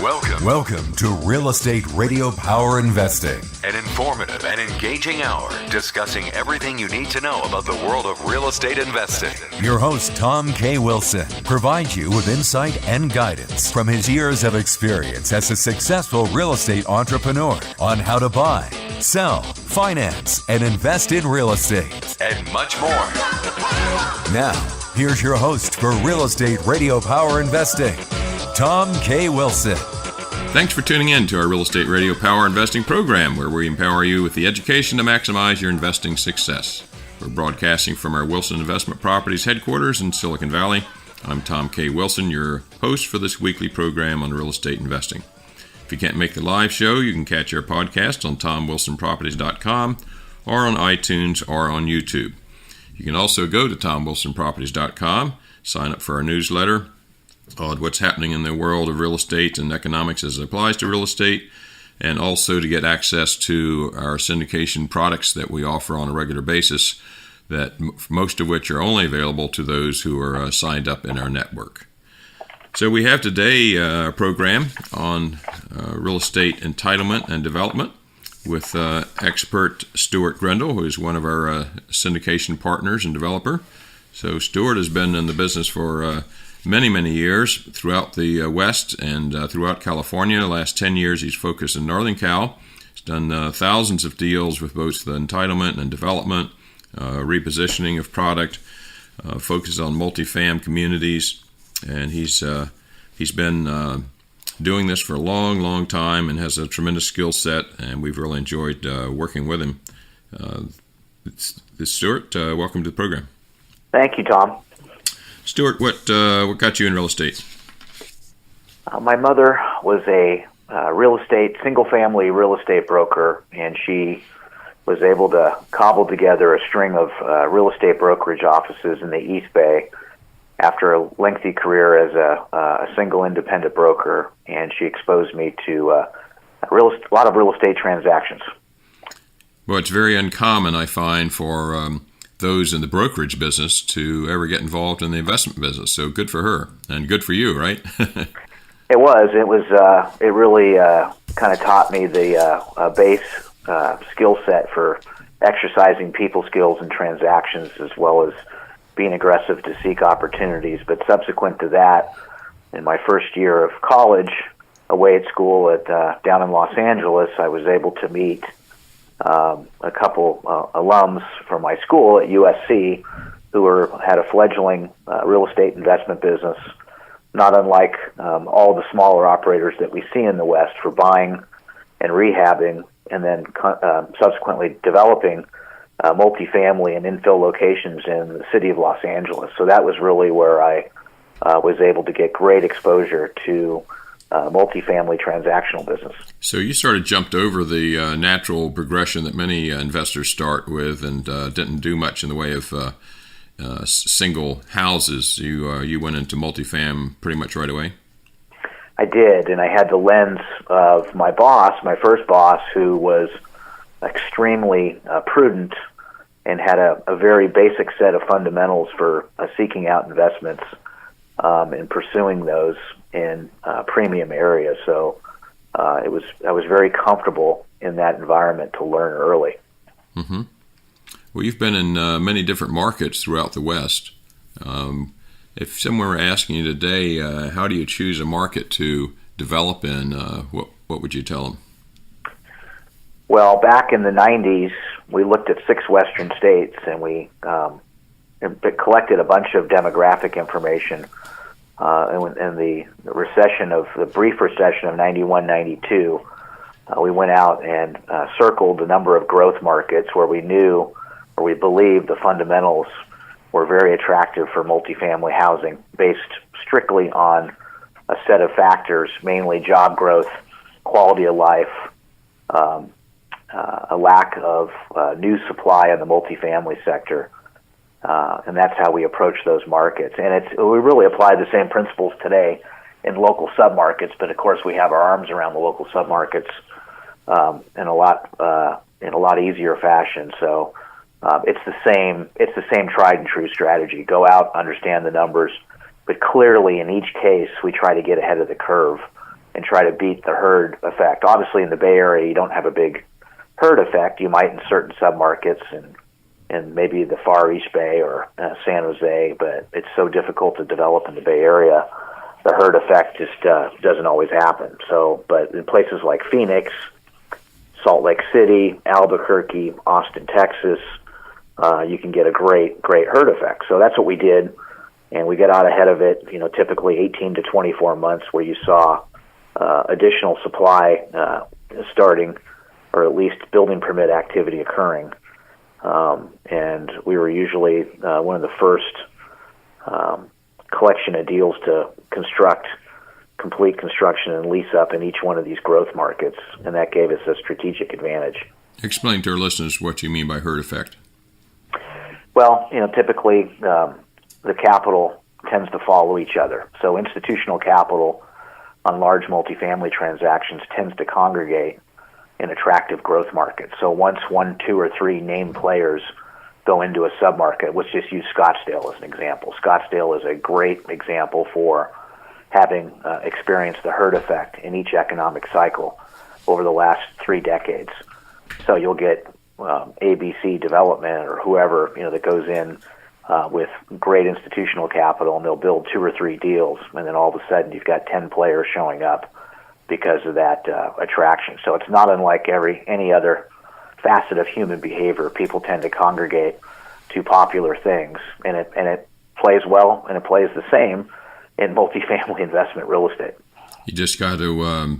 Welcome to Real Estate Radio Power Investing, an informative and engaging hour discussing everything you need to know about the world of real estate investing. Your host, Tom K. Wilson, provides you with insight and guidance from his years of experience as a successful real estate entrepreneur on how to buy, sell, finance, and invest in real estate, and much more. Now, here's your host for Real Estate Radio Power Investing, Tom K. Wilson. Thanks for tuning in to our Real Estate Radio Power Investing program, where we empower you with the education to maximize your investing success. We're broadcasting from our Wilson Investment Properties headquarters in Silicon Valley. I'm Tom K. Wilson, your host for this weekly program on real estate investing. If you can't make the live show, you can catch our podcast on TomWilsonProperties.com or on iTunes or on YouTube. You can also go to TomWilsonProperties.com, sign up for our newsletter on what's happening in the world of real estate and economics as it applies to real estate, and also to get access to our syndication products that we offer on a regular basis, that most of which are only available to those who are signed up in our network. So we have today a program on real estate entitlement and development with expert Stuart Gruendl, who is one of our syndication partners and developer. So Stuart has been in the business for many years throughout the West and throughout California. The last 10 years he's focused in Northern Cal. He's done thousands of deals with both the entitlement and development, repositioning of product, focuses on multifam communities, and he's been doing this for a long time and has a tremendous skill set, and we've really enjoyed working with him. Stuart, welcome to the program. Thank you, Tom. Stuart, what got you in real estate? My mother was a single-family real estate broker, and she was able to cobble together a string of real estate brokerage offices in the East Bay after a lengthy career as a single independent broker, and she exposed me to a lot of real estate transactions. Well, it's very uncommon, I find, for those in the brokerage business to ever get involved in the investment business. So good for her and good for you, right? It really kind of taught me the base skill set for exercising people skills and transactions, as well as being aggressive to seek opportunities. But subsequent to that, in my first year of college, away at school down in Los Angeles, I was able to meet a couple alums from my school at USC who had a fledgling real estate investment business, not unlike all the smaller operators that we see in the West, for buying and rehabbing and then subsequently developing multifamily and infill locations in the city of Los Angeles. So that was really where I was able to get great exposure to multifamily transactional business. So you sort of jumped over the natural progression that many investors start with and didn't do much in the way of single houses. You went into multifam pretty much right away? I did, and I had the lens of my first boss, who was extremely prudent and had a very basic set of fundamentals for seeking out investments and pursuing those in premium areas. So I was very comfortable in that environment to learn early. Mm-hmm. Well, you've been in many different markets throughout the West. If someone were asking you today, how do you choose a market to develop in, what would you tell them? Well, back in the 90s, we looked at 6 Western states, and we collected a bunch of demographic information. In the brief recession of 91, 92, we went out and circled a number of growth markets where we believed the fundamentals were very attractive for multifamily housing, based strictly on a set of factors, mainly job growth, quality of life, a lack of new supply in the multifamily sector. And that's how we approach those markets. And we really apply the same principles today in local submarkets, but of course we have our arms around the local submarkets in a lot easier fashion. So it's the same tried and true strategy. Go out, understand the numbers, but clearly in each case we try to get ahead of the curve and try to beat the herd effect. Obviously, in the Bay Area, you don't have a big herd effect. You might in certain submarkets and maybe the Far East Bay or San Jose, but it's so difficult to develop in the Bay Area. The herd effect just doesn't always happen. So, but in places like Phoenix, Salt Lake City, Albuquerque, Austin, Texas, you can get a great herd effect. So that's what we did, and we got out ahead of it. Typically 18 to 24 months, where you saw additional supply starting, or at least building permit activity occurring. And we were usually one of the first collection of deals to complete construction and lease up in each one of these growth markets, and that gave us a strategic advantage. Explain to our listeners what you mean by herd effect. Well, typically the capital tends to follow each other. So institutional capital on large multifamily transactions tends to congregate in attractive growth markets. So once 1, 2, or 3 named players go into a submarket, let's just use Scottsdale as an example. Scottsdale is a great example for having experienced the herd effect in each economic cycle over the last 3 decades. So you'll get ABC Development or whoever that goes in with great institutional capital, and they'll build 2 or 3 deals, and then all of a sudden you've got 10 players showing up because of that attraction. So it's not unlike any other facet of human behavior. People tend to congregate to popular things, and it plays well, and it plays the same in multifamily investment real estate. You just got to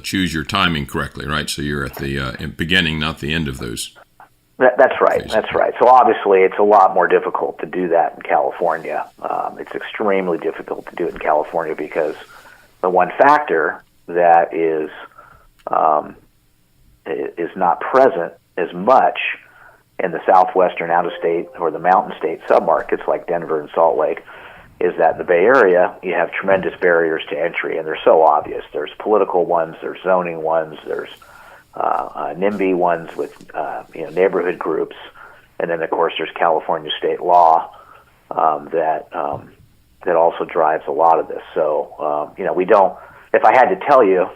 choose your timing correctly, right? So you're at the beginning, not the end of those. That's right. Phases. That's right. So obviously, it's a lot more difficult to do that in California. It's extremely difficult to do it in California because the one factor that is not present as much in the southwestern out-of-state or the mountain state submarkets like Denver and Salt Lake is that in the Bay Area, you have tremendous barriers to entry, and they're so obvious. There's political ones, there's zoning ones, there's NIMBY ones with neighborhood groups, and then of course there's California state law that also drives a lot of this. So we don't. If I had to tell you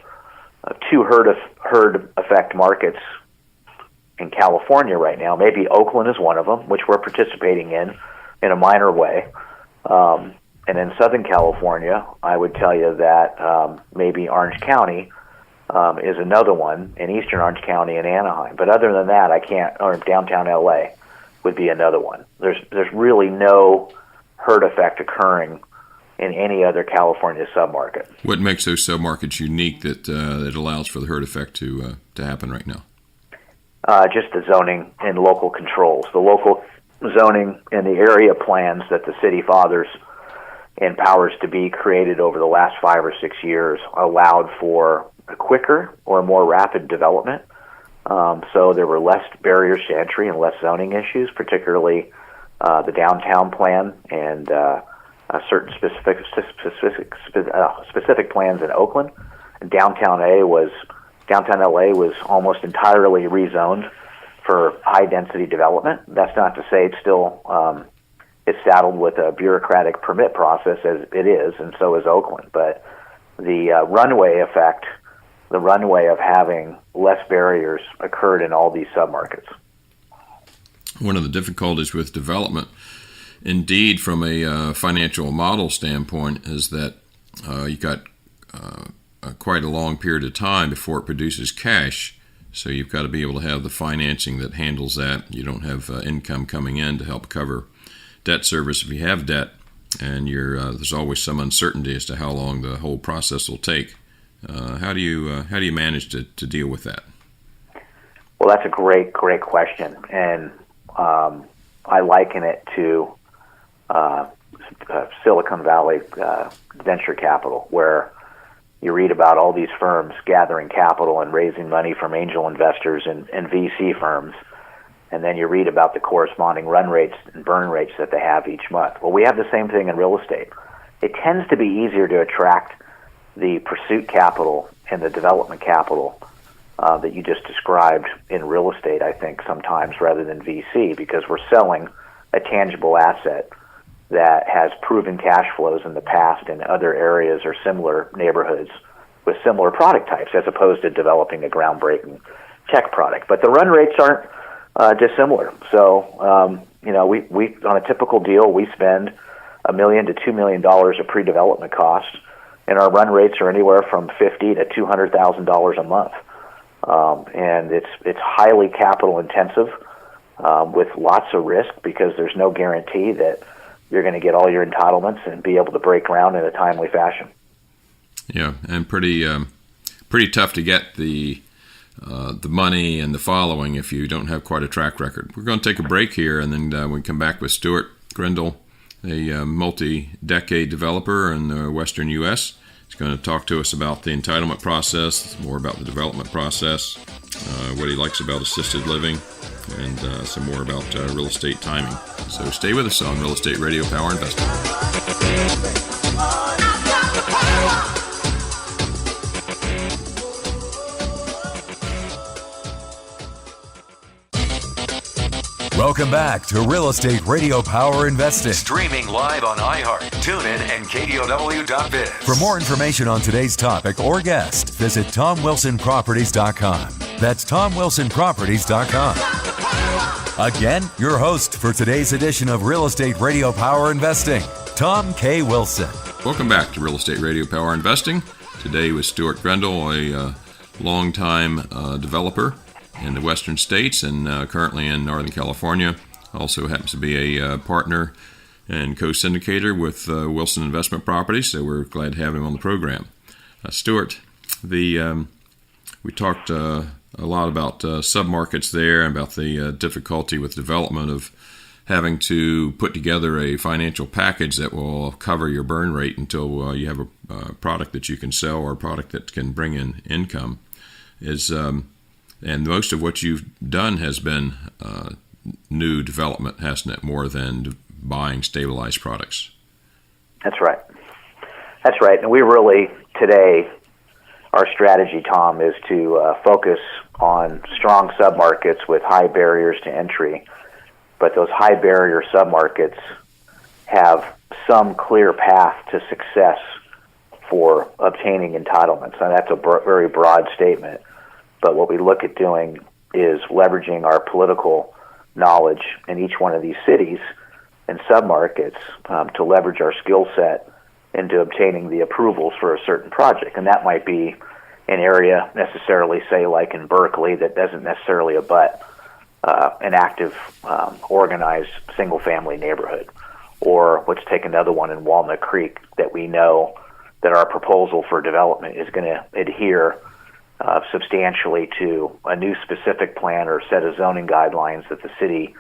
2 herd effect markets in California right now, maybe Oakland is one of them, which we're participating in a minor way. And in Southern California, I would tell you that maybe Orange County is another one, in Eastern Orange County and Anaheim. But other than that, I can't. Or downtown LA would be another one. There's really no herd effect occurring in any other California submarket. What makes those submarkets unique that allows for the herd effect to happen right now? Just the zoning and local controls. The local zoning and the area plans that the city fathers and powers to be created over the last 5 or 6 years allowed for a quicker or more rapid development. So there were less barriers to entry and less zoning issues, particularly the downtown plan and certain specific plans in Oakland. Downtown LA was almost entirely rezoned for high density development. That's not to say it's still it's saddled with a bureaucratic permit process, as it is, and so is Oakland. But the runway effect, the runway of having less barriers, occurred in all these submarkets. One of the difficulties with development, indeed, from a financial model standpoint, is that you've got quite a long period of time before it produces cash. So you've got to be able to have the financing that handles that. You don't have income coming in to help cover debt service if you have debt, and there's always some uncertainty as to how long the whole process will take. How do you manage to deal with that? Well, that's a great question, and I liken it to Silicon Valley venture capital, where you read about all these firms gathering capital and raising money from angel investors and VC firms, and then you read about the corresponding run rates and burn rates that they have each month. Well, we have the same thing in real estate. It tends to be easier to attract the pursuit capital and the development capital that you just described in real estate, I think, sometimes, rather than VC, because we're selling a tangible asset that has proven cash flows in the past in other areas or similar neighborhoods with similar product types as opposed to developing a groundbreaking tech product. But the run rates aren't dissimilar. So, we on a typical deal, we spend $1 million to $2 million of pre-development costs, and our run rates are anywhere from $50,000 to $200,000 a month. And it's highly capital intensive with lots of risk because there's no guarantee that you're going to get all your entitlements and be able to break ground in a timely fashion. Yeah, and pretty tough to get the money and the following if you don't have quite a track record. We're going to take a break here, and then we come back with Stuart Gruendl, a multi-decade developer in the Western U.S. He's going to talk to us about the entitlement process, more about the development process, what he likes about assisted living, and some more about real estate timing. So stay with us on Real Estate Radio Power Investing. Welcome back to Real Estate Radio Power Investing. Streaming live on iHeart, TuneIn, and KDOW.biz. For more information on today's topic or guest, visit TomWilsonProperties.com. That's TomWilsonProperties.com. Again, your host for today's edition of Real Estate Radio Power Investing, Tom K. Wilson. Welcome back to Real Estate Radio Power Investing. Today with Stuart Gruendl, a longtime developer in the western states and currently in Northern California. Also happens to be a partner and co-syndicator with Wilson Investment Properties, so we're glad to have him on the program. Stuart, we talked a lot about submarkets there and about the difficulty with development of having to put together a financial package that will cover your burn rate until you have a product that you can sell or a product that can bring in income. And most of what you've done has been new development, hasn't it, more than buying stabilized products? That's right. That's right. And we really, today, our strategy, Tom, is to focus on strong submarkets with high barriers to entry. But those high barrier submarkets have some clear path to success for obtaining entitlements. And that's a very broad statement. But what we look at doing is leveraging our political knowledge in each one of these cities and submarkets to leverage our skill set into obtaining the approvals for a certain project. And that might be an area necessarily, say, like in Berkeley, that doesn't necessarily abut an active, organized single-family neighborhood. Or let's take another one in Walnut Creek that we know that our proposal for development is going to adhere substantially to a new specific plan or set of zoning guidelines that the city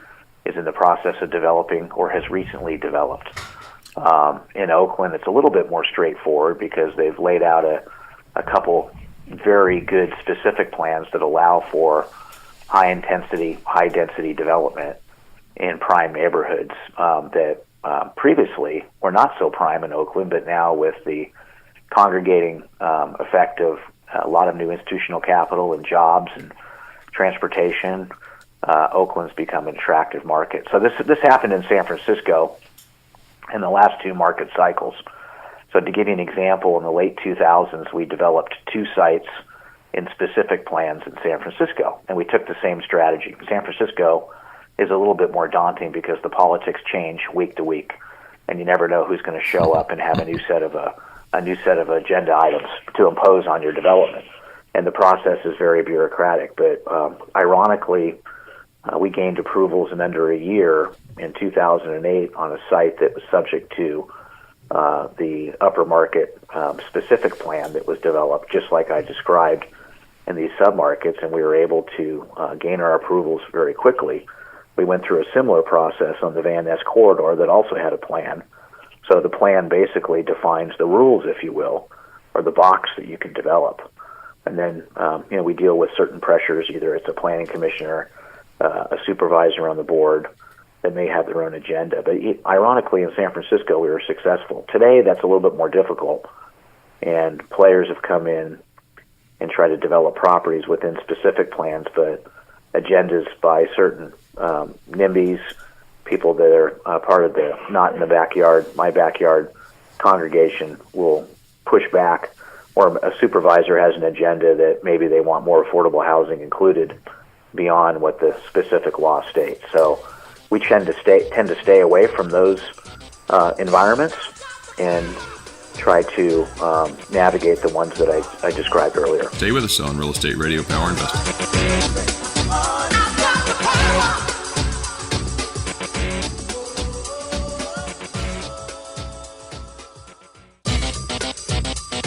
is in the process of developing or has recently developed. In Oakland, it's a little bit more straightforward because they've laid out a couple very good specific plans that allow for high-intensity, high-density development in prime neighborhoods that previously were not so prime in Oakland, but now with the congregating effect of a lot of new institutional capital and jobs and transportation, Oakland's become an attractive market. So this happened in San Francisco in the last two market cycles. So to give you an example, in the late 2000s, we developed two sites in specific plans in San Francisco, and we took the same strategy. San Francisco is a little bit more daunting because the politics change week to week, and you never know who's going to show up and have a new set of agenda items to impose on your development. And the process is very bureaucratic. But ironically, we gained approvals in under a year in 2008 on a site that was subject to the upper market specific plan that was developed, just like I described in these submarkets, and we were able to gain our approvals very quickly. We went through a similar process on the Van Ness corridor that also had a plan. So the plan basically defines the rules, if you will, or the box that you can develop. And then, we deal with certain pressures. Either it's a planning commissioner, a supervisor on the board that may have their own agenda. But ironically, in San Francisco, we were successful. Today, that's a little bit more difficult, and players have come in and tried to develop properties within specific plans, but agendas by certain NIMBYs, people that are part of the not in the backyard, my backyard congregation will push back or a supervisor has an agenda that maybe they want more affordable housing included beyond what the specific law states. So we tend to stay away from those environments and try to navigate the ones that I described earlier. Stay with us on Real Estate Radio Power Investing.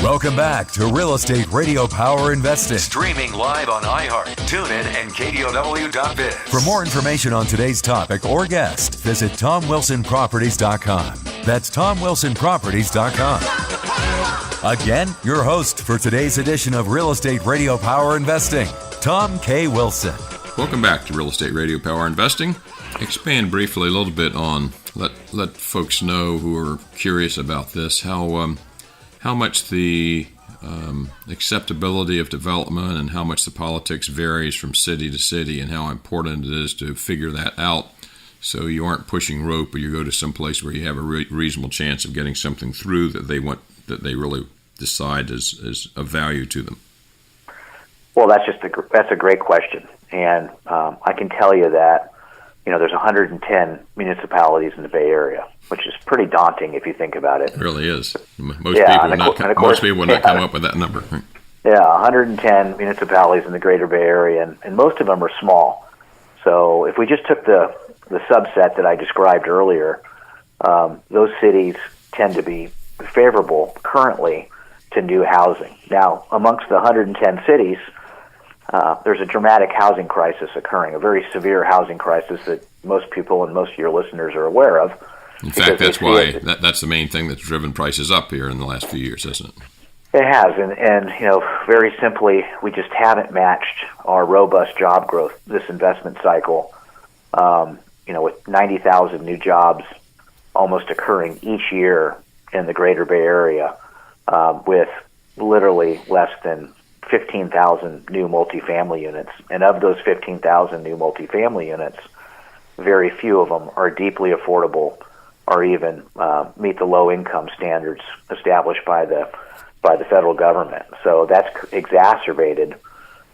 Welcome back to Real Estate Radio Power Investing. Streaming live on iHeart, TuneIn, and KDOW.biz. For more information on today's topic or guest, visit TomWilsonProperties.com. That's TomWilsonProperties.com. Again, your host for today's edition of Real Estate Radio Power Investing, Tom K. Wilson. Welcome back to Real Estate Radio Power Investing. Expand briefly a little bit on, let folks know who are curious about this, how much the acceptability of development and how much the politics varies from city to city, and how important it is to figure that out so you aren't pushing rope, or you go to some place where you have a reasonable chance of getting something through that they really decide is of value to them. Well, that's a great question, and I can tell you that there's 110 municipalities in the Bay Area, which is pretty daunting if you think about it. It really is. Most people would not come up with that number. Yeah, 110 municipalities in the greater Bay Area, and most of them are small. So if we just took the subset that I described earlier, those cities tend to be favorable currently to new housing. Now, amongst the 110 cities, there's a dramatic housing crisis occurring, a very severe housing crisis that most people and most of your listeners are aware of. In fact, that's why that's the main thing that's driven prices up here in the last few years, isn't it? It has, and very simply, we just haven't matched our robust job growth this investment cycle. With 90,000 new jobs almost occurring each year in the greater Bay Area, with literally less than 15,000 new multifamily units. And of those 15,000 new multifamily units, very few of them are deeply affordable or even meet the low income standards established by the federal government. So that's exacerbated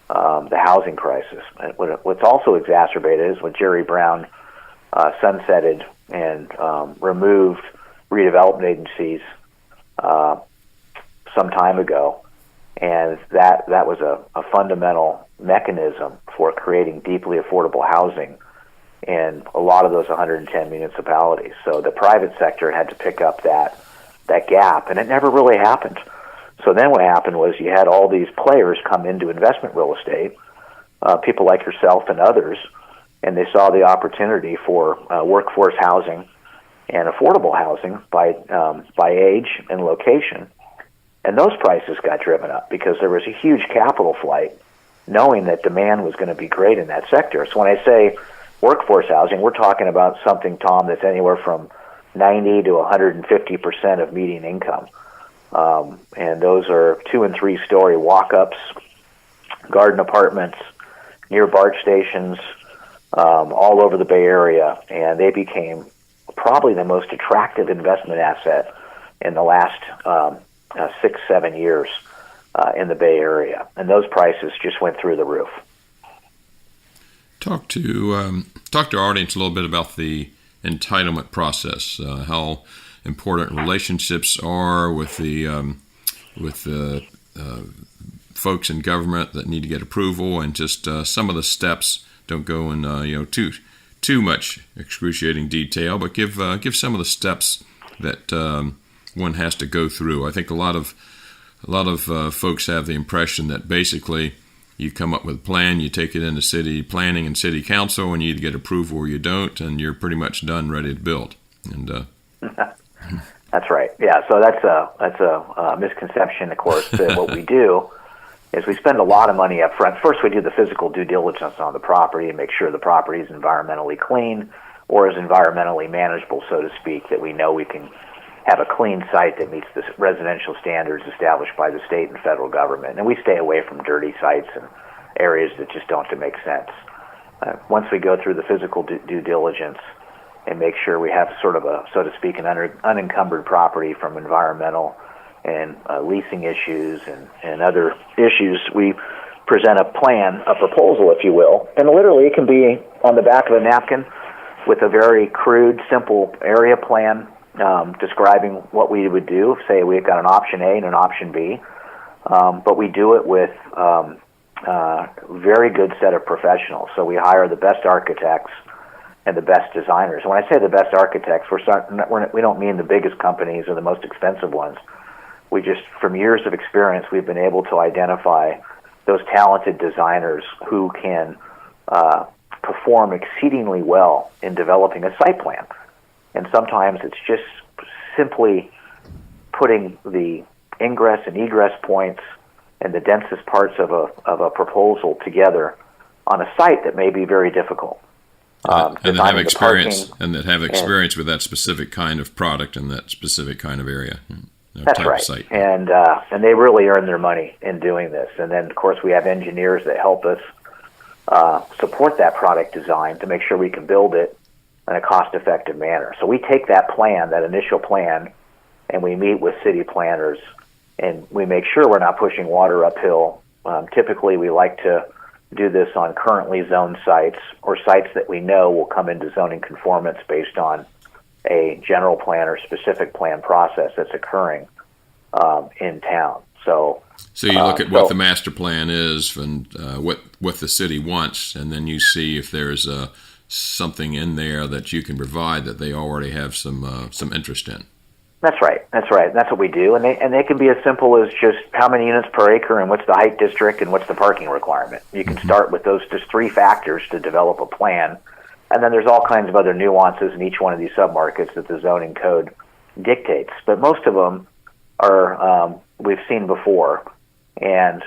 the housing crisis. And what's also exacerbated is when Jerry Brown sunsetted and removed redevelopment agencies some time ago. And that was a fundamental mechanism for creating deeply affordable housing in a lot of those 110 municipalities. So the private sector had to pick up that gap, and it never really happened. So then what happened was you had all these players come into investment real estate, people like yourself and others, and they saw the opportunity for workforce housing and affordable housing by age and location. And those prices got driven up because there was a huge capital flight, knowing that demand was going to be great in that sector. So when I say workforce housing, we're talking about something, Tom, that's anywhere from 90 to 150% of median income. And those are 2- and 3-story walk-ups, garden apartments, near BART stations, all over the Bay Area. And they became probably the most attractive investment asset in the last 6-7 years in the Bay Area, and those prices just went through the roof. Talk to our audience a little bit about the entitlement process, how important relationships are with the folks in government that need to get approval, and just some of the steps. Don't go in too much excruciating detail, but give some of the steps that one has to go through. I think a lot of folks have the impression that basically you come up with a plan, you take it into city planning and city council, and you either get approval or you don't, and you're pretty much done, ready to build. And that's right. Yeah. So that's a misconception, of course. That what we do is we spend a lot of money up front. First, we do the physical due diligence on the property and make sure the property is environmentally clean or is environmentally manageable, so to speak, that we know we can have a clean site that meets the residential standards established by the state and federal government. And we stay away from dirty sites and areas that just don't make sense. Once we go through the physical due diligence and make sure we have sort of a, so to speak, an unencumbered property from environmental and leasing issues and other issues, we present a plan, a proposal, if you will. And literally it can be on the back of a napkin with a very crude, simple area plan describing what we would do. Say we've got an option A and an option B, but we do it with very good set of professionals. So we hire the best architects and the best designers. And when I say the best architects, we don't mean the biggest companies or the most expensive ones. We just, from years of experience, we've been able to identify those talented designers who can perform exceedingly well in developing a site plan. And sometimes it's just simply putting the ingress and egress points and the densest parts of a proposal together on a site that may be very difficult. And that have experience with that specific kind of product and that specific kind of area. That's right. Site. And they really earn their money in doing this. And then, of course, we have engineers that help us support that product design to make sure we can build it in a cost-effective manner. So we take that plan, that initial plan, and we meet with city planners, and we make sure we're not pushing water uphill. Typically, we like to do this on currently zoned sites or sites that we know will come into zoning conformance based on a general plan or specific plan process that's occurring in town. So you look at what the master plan is and what the city wants, and then you see if there's something in there that you can provide that they already have some interest in. That's right. That's what we do, and they can be as simple as just how many units per acre and what's the height district and what's the parking requirement. You can start with those just three factors to develop a plan, and then there's all kinds of other nuances in each one of these submarkets that the zoning code dictates. But most of them are we've seen before, and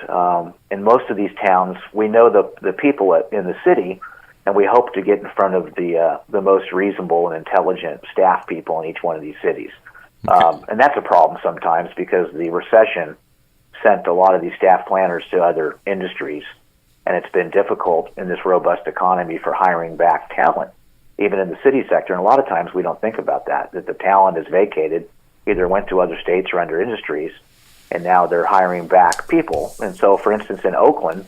in most of these towns, we know the people in the city, and we hope to get in front of the most reasonable and intelligent staff people in each one of these cities. Okay. And that's a problem sometimes because the recession sent a lot of these staff planners to other industries, and it's been difficult in this robust economy for hiring back talent, even in the city sector. And a lot of times we don't think about that the talent is vacated, either went to other states or other industries, and now they're hiring back people. And so, for instance, in Oakland,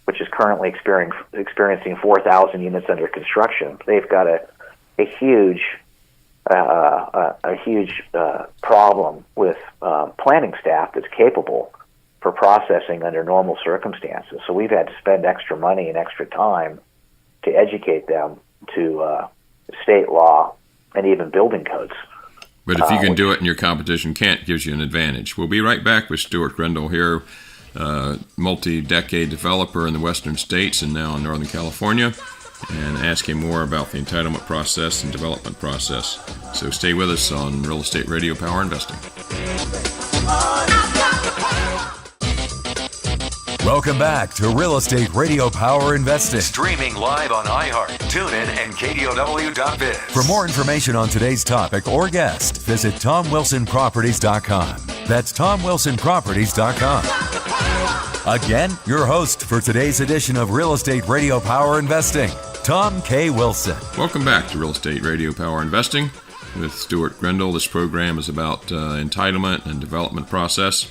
which is currently experiencing 4,000 units under construction, they've got a huge problem with planning staff that's capable for processing under normal circumstances. So we've had to spend extra money and extra time to educate them to state law and even building codes. But if you can do it and your competition can't, gives you an advantage. We'll be right back with Stuart Gruendl here, multi-decade developer in the western states and now in Northern California, and ask him more about the entitlement process and development process. So stay with us on Real Estate Radio Power Investing. Welcome back to Real Estate Radio Power Investing. Streaming live on iHeart, TuneIn, and KDOW.biz. For more information on today's topic or guest, visit TomWilsonProperties.com. That's TomWilsonProperties.com. Again, your host for today's edition of Real Estate Radio Power Investing, Tom K. Wilson. Welcome back to Real Estate Radio Power Investing with Stuart Gruendl. This program is about entitlement and development process.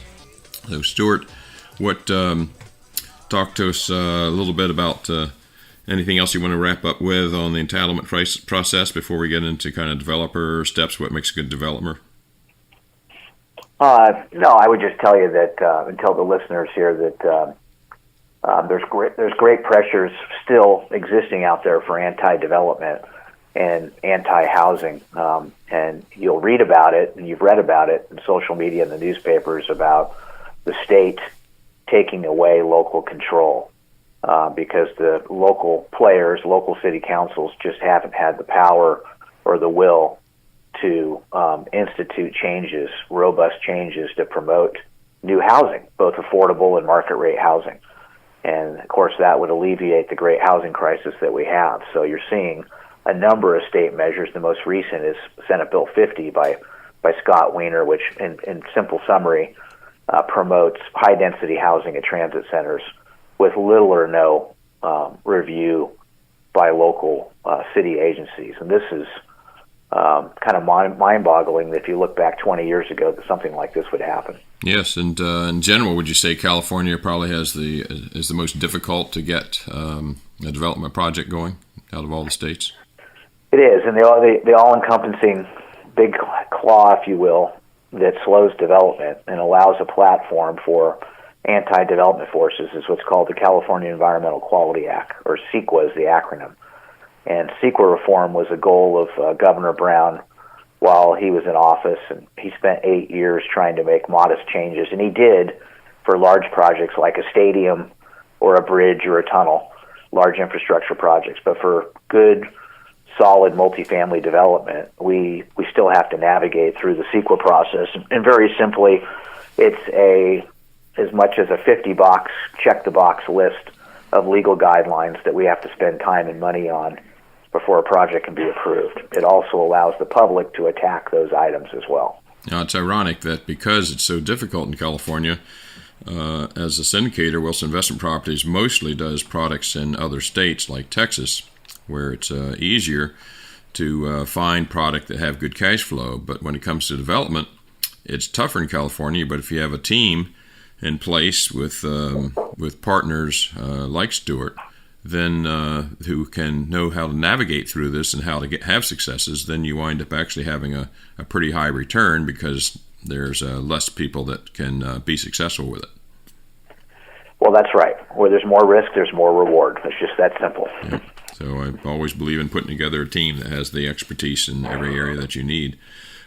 So, Stuart, talk to us a little bit about anything else you want to wrap up with on the entitlement process before we get into kind of developer steps, what makes a good developer? No, I would just tell you that and tell the listeners here that there's great pressures still existing out there for anti-development and anti-housing, and you'll read about it, and you've read about it in social media and the newspapers about the state taking away local control because the local players, local city councils just haven't had the power or the will to institute changes, robust changes to promote new housing, both affordable and market rate housing. And, of course, that would alleviate the great housing crisis that we have. So you're seeing a number of state measures. The most recent is Senate Bill 50 by Scott Wiener, which, in simple summary, promotes high-density housing at transit centers with little or no review by local city agencies. And this is kind of mind-boggling if you look back 20 years ago that something like this would happen. Yes, and in general, would you say California probably is the most difficult to get a development project going out of all the states? It is, and the all-encompassing big claw, if you will, that slows development and allows a platform for anti-development forces is what's called the California Environmental Quality Act, or CEQA is the acronym. And CEQA reform was a goal of Governor Brown while he was in office, and he spent 8 years trying to make modest changes, and he did for large projects like a stadium or a bridge or a tunnel, large infrastructure projects. But for good, solid multifamily development, we still have to navigate through the CEQA process. And very simply, it's as much as a 50-box, check-the-box list of legal guidelines that we have to spend time and money on before a project can be approved. It also allows the public to attack those items as well. Now, it's ironic that because it's so difficult in California, as a syndicator, Wilson Investment Properties mostly does products in other states like Texas, where it's easier to find product that have good cash flow. But when it comes to development, it's tougher in California. But if you have a team in place with partners like Stuart, then who can know how to navigate through this and how to have successes, then you wind up actually having a pretty high return because there's less people that can be successful with it. Well, that's right. Where there's more risk, there's more reward. It's just that simple. Yeah. So I always believe in putting together a team that has the expertise in every area that you need.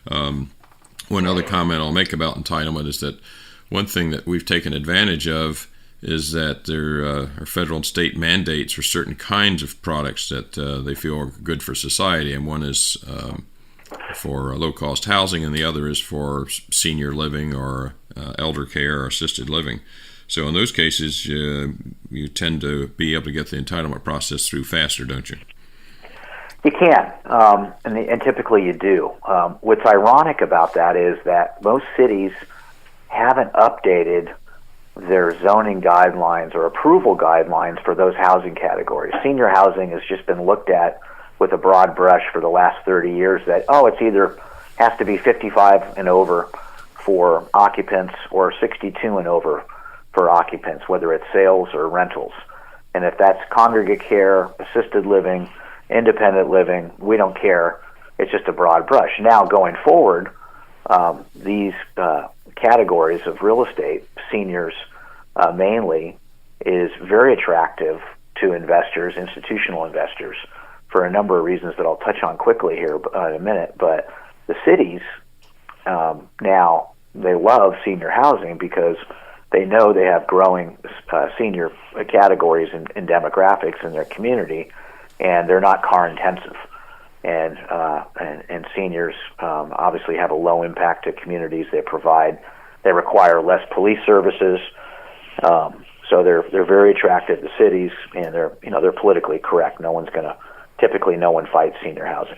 One other comment I'll make about entitlement is that one thing that we've taken advantage of is that there are federal and state mandates for certain kinds of products that they feel are good for society, and one is for low-cost housing, and the other is for senior living or elder care or assisted living. So in those cases, you tend to be able to get the entitlement process through faster, don't you? You can, and typically you do. What's ironic about that is that most cities haven't updated their zoning guidelines or approval guidelines for those housing categories. Senior housing has just been looked at with a broad brush for the last 30 years that, it's either has to be 55 and over for occupants or 62 and over for occupants, whether it's sales or rentals. And if that's congregate care, assisted living, independent living, we don't care. It's just a broad brush. Now, going forward, these categories of real estate, seniors mainly, is very attractive to investors, institutional investors, for a number of reasons that I'll touch on quickly here in a minute. But the cities now, they love senior housing because they know they have growing senior categories and demographics in their community, and they're not car intensive. And seniors obviously have a low impact to communities they provide. They require less police services, so they're very attractive to cities, and they're politically correct. No one fights senior housing.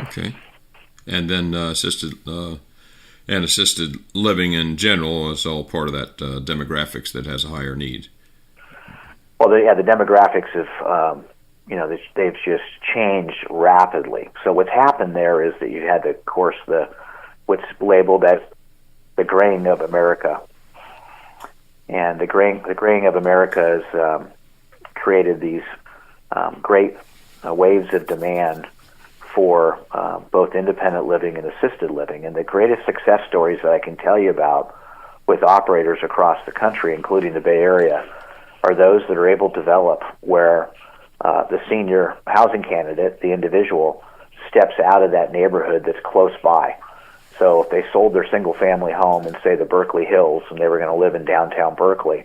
Okay, and then assisted living in general is all part of that demographics that has a higher need. Well, the demographics have. They've just changed rapidly. So what's happened there is that you had, of course, what's labeled as the graying of America. And the graying of America has created these great waves of demand for both independent living and assisted living. And the greatest success stories that I can tell you about with operators across the country, including the Bay Area, are those that are able to develop where the senior housing candidate, the individual, steps out of that neighborhood that's close by. So if they sold their single-family home in, say, the Berkeley Hills, and they were going to live in downtown Berkeley,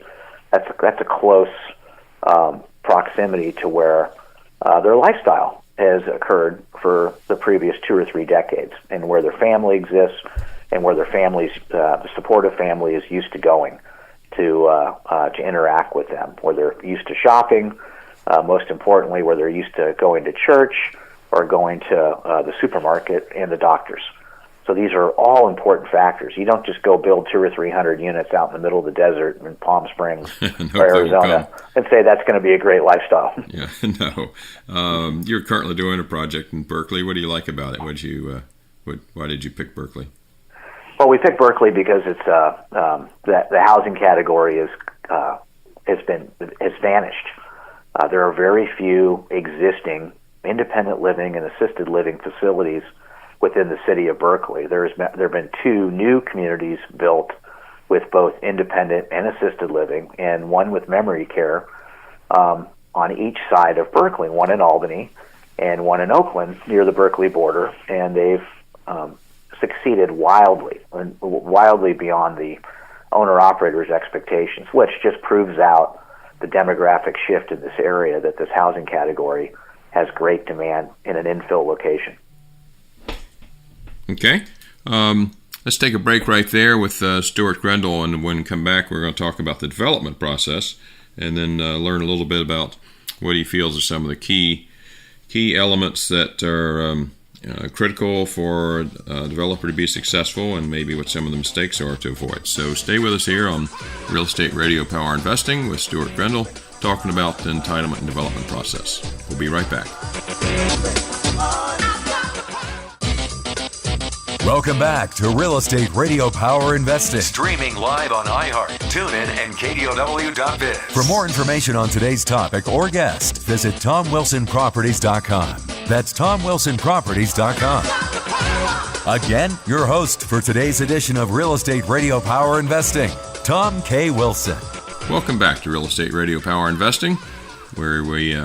that's a close proximity to where their lifestyle has occurred for the previous 2 or 3 decades, and where their family exists, and where their family's supportive family is used to going to interact with them, where they're used to shopping. Most importantly, where they're used to going to church or going to the supermarket and the doctors. So these are all important factors. You don't just go build 200 or 300 units out in the middle of the desert in Palm Springs or Arizona and say that's going to be a great lifestyle. Yeah, no. You're currently doing a project in Berkeley. What do you like about it? Why did you pick Berkeley? Well, we picked Berkeley because it's the housing category has vanished. There are very few existing independent living and assisted living facilities within the city of Berkeley. There have been 2 new communities built with both independent and assisted living, and one with memory care on each side of Berkeley, one in Albany and one in Oakland near the Berkeley border, and they've succeeded wildly beyond the owner-operators' expectations, which just proves out the demographic shift in this area, that this housing category has great demand in an infill location. Okay. Let's take a break right there with Stuart Gruendl, and when we come back, we're going to talk about the development process and then learn a little bit about what he feels are some of the key elements that are critical for a developer to be successful, and maybe what some of the mistakes are to avoid. So stay with us here on Real Estate Radio Power Investing with Stuart Gruendl, talking about the entitlement and development process. We'll be right back. Welcome back to Real Estate Radio Power Investing. Streaming live on iHeart, TuneIn, and KDOW.biz. For more information on today's topic or guest, visit TomWilsonProperties.com. That's TomWilsonProperties.com. Again, your host for today's edition of Real Estate Radio Power Investing, Tom K. Wilson. Welcome back to Real Estate Radio Power Investing, where we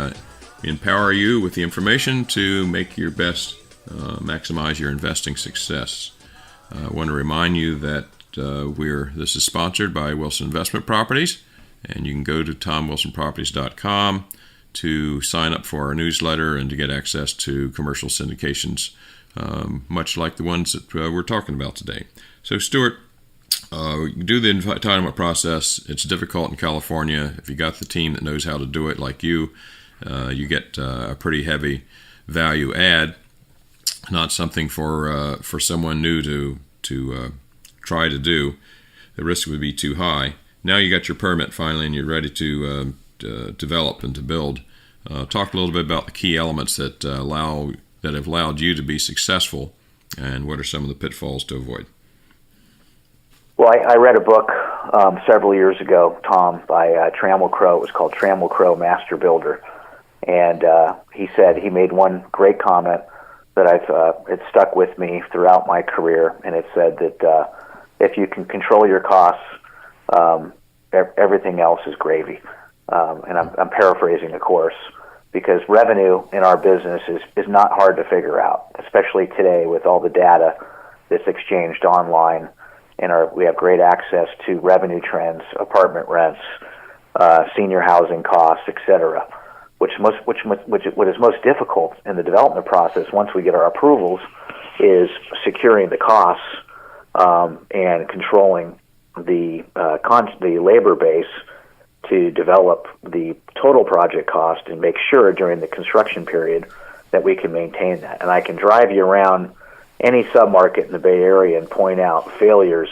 empower you with the information to make your best maximize your investing success. I want to remind you that this is sponsored by Wilson Investment Properties, and you can go to TomWilsonProperties.com to sign up for our newsletter and to get access to commercial syndications, much like the ones that we're talking about today. So, Stuart, you do the entitlement process. It's difficult in California. If you got the team that knows how to do it, like you get a pretty heavy value add. Not something for someone new to try to do. The risk would be too high. Now you got your permit finally, and you're ready to develop and to build. Talk a little bit about the key elements that have allowed you to be successful, and what are some of the pitfalls to avoid. Well, I read a book several years ago, Tom, by Trammell Crow. It was called Trammell Crow Master Builder, and he made one great comment that it stuck with me throughout my career, and it said that if you can control your costs, everything else is gravy. And I'm paraphrasing, of course, because revenue in our business is not hard to figure out, especially today with all the data that's exchanged online, and we have great access to revenue trends, apartment rents, senior housing costs, etc. What is most difficult in the development process, once we get our approvals, is securing the costs and controlling the labor base to develop the total project cost and make sure during the construction period that we can maintain that. And I can drive you around any submarket in the Bay Area and point out failures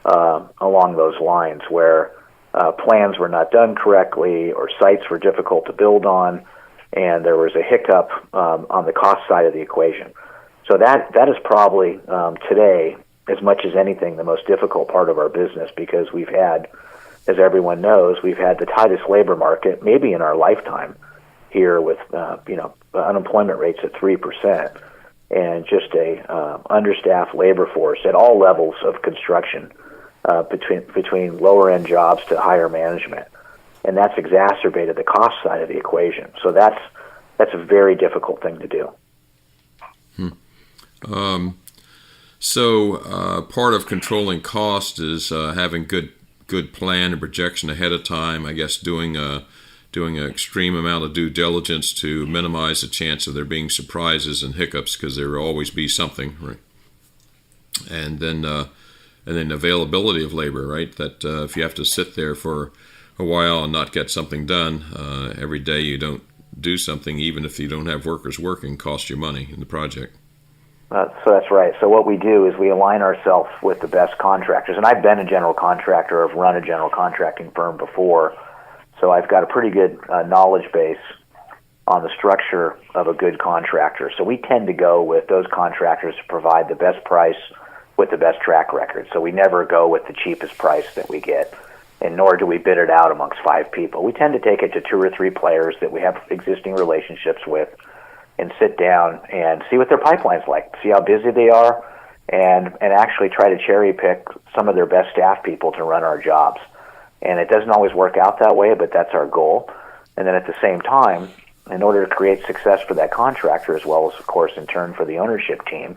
along those lines where plans were not done correctly, or sites were difficult to build on, and there was a hiccup on the cost side of the equation. So that is probably today, as much as anything, the most difficult part of our business, because we've had, as everyone knows, we've had the tightest labor market maybe in our lifetime here, with unemployment rates at 3%, and just a understaffed labor force at all levels of construction. Between lower end jobs to higher management, and that's exacerbated the cost side of the equation. So that's a very difficult thing to do. So part of controlling cost is having good plan and projection ahead of time. I guess doing an extreme amount of due diligence to minimize the chance of there being surprises and hiccups, because there will always be something, right? And then availability of labor, right? That if you have to sit there for a while and not get something done, every day you don't do something, even if you don't have workers working, costs you money in the project. So that's right. So what we do is we align ourselves with the best contractors. And I've been a general contractor. I've run a general contracting firm before. So I've got a pretty good knowledge base on the structure of a good contractor. So we tend to go with those contractors to provide the best price with the best track record. So we never go with the cheapest price that we get, and nor do we bid it out amongst 5 people. We tend to take it to 2 or 3 players that we have existing relationships with and sit down and see what their pipeline's like, see how busy they are, and actually try to cherry pick some of their best staff people to run our jobs. And it doesn't always work out that way, but that's our goal. And then at the same time, in order to create success for that contractor, as well as, of course, in turn for the ownership team,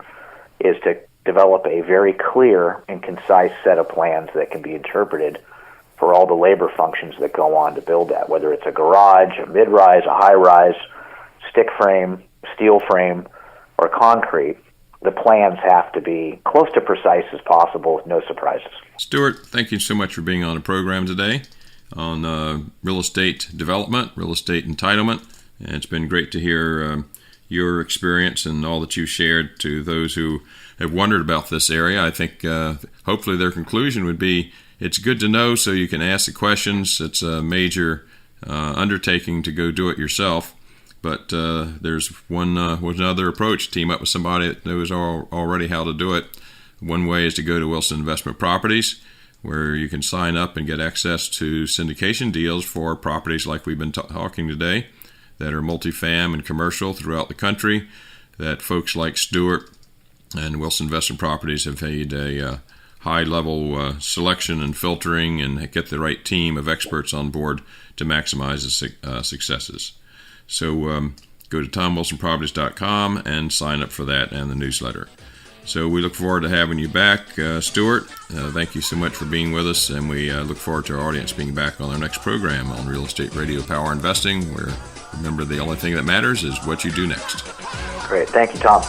is to develop a very clear and concise set of plans that can be interpreted for all the labor functions that go on to build that, whether it's a garage, a mid-rise, a high-rise, stick frame, steel frame, or concrete. The plans have to be close to precise as possible with no surprises. Stuart, thank you so much for being on the program today on real estate development, real estate entitlement. And it's been great to hear your experience and all that you shared to those who have wondered about this area. I think hopefully their conclusion would be it's good to know so you can ask the questions. It's a major undertaking to go do it yourself. But there's one other approach. Team up with somebody that knows already how to do it. One way is to go to Wilson Investment Properties, where you can sign up and get access to syndication deals for properties like we've been talking today that are multifam and commercial throughout the country, that folks like Stuart and Wilson Investment Properties have made a high-level selection and filtering and get the right team of experts on board to maximize the successes. So go to TomWilsonProperties.com and sign up for that and the newsletter. So we look forward to having you back, Stuart. Thank you so much for being with us, and we look forward to our audience being back on our next program on Real Estate Radio Power Investing, where, remember, the only thing that matters is what you do next. Great. Thank you, Tom.